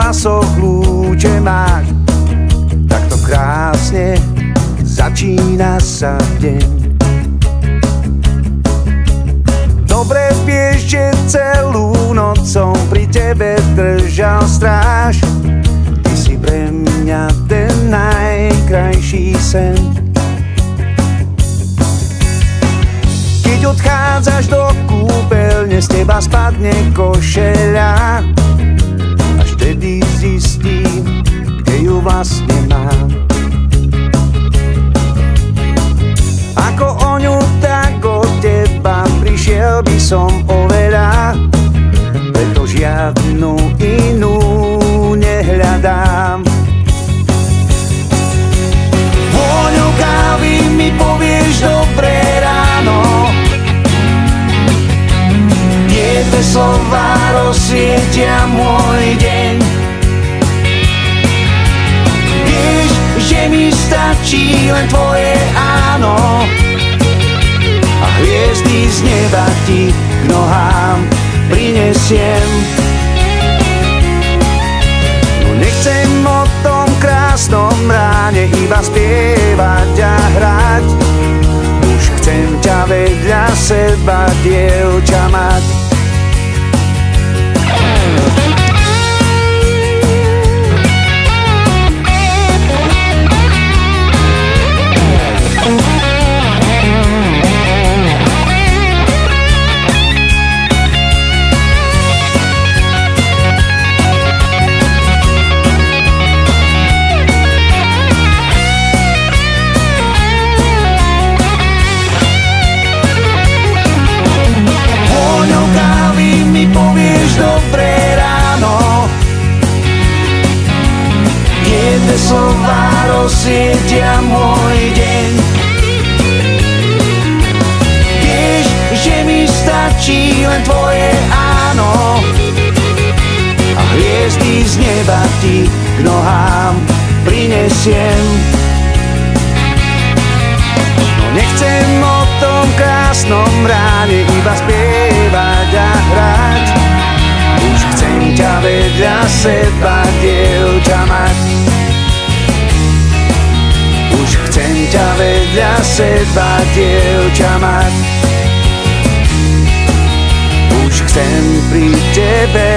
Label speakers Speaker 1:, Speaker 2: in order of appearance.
Speaker 1: vlasoch lúče máš. Takto krásne začína sa deň. Dobre vieš, že celú noc som pri tebe držal stráž. Ty si pre mňa ten najkrajší sen. Keď odchádzaš do kúpeľne, z teba spadne košeľa. Až vtedy zistím, kde ju vlastne mám. Ako o ňu, tak od teba prišiel by som oveľa, preto žiadnu inú nehľadám. Vôňou kávy mi povieš dobré ráno, tie dve slová rozsvietia môj deň. Vieš, že mi stačí len tvoje áno a hviezdy z neba ti k nohám prinesiem. No nechcem o tom krásnom ráne iba spievať a hrať. Už chcem ťa vedľa seba, dievča, mať. Slova rozsvietia môj deň. Vieš, že mi stačí len tvoje áno a hviezdy z neba ti k nohám prinesiem. No nechcem o tom krásnom ráne iba spievať a hrať. Už chcem ťa vedľa seba, dievča, mať. Už chcem ťa vedľa seba, dievča, mať. Už chcem pri tebe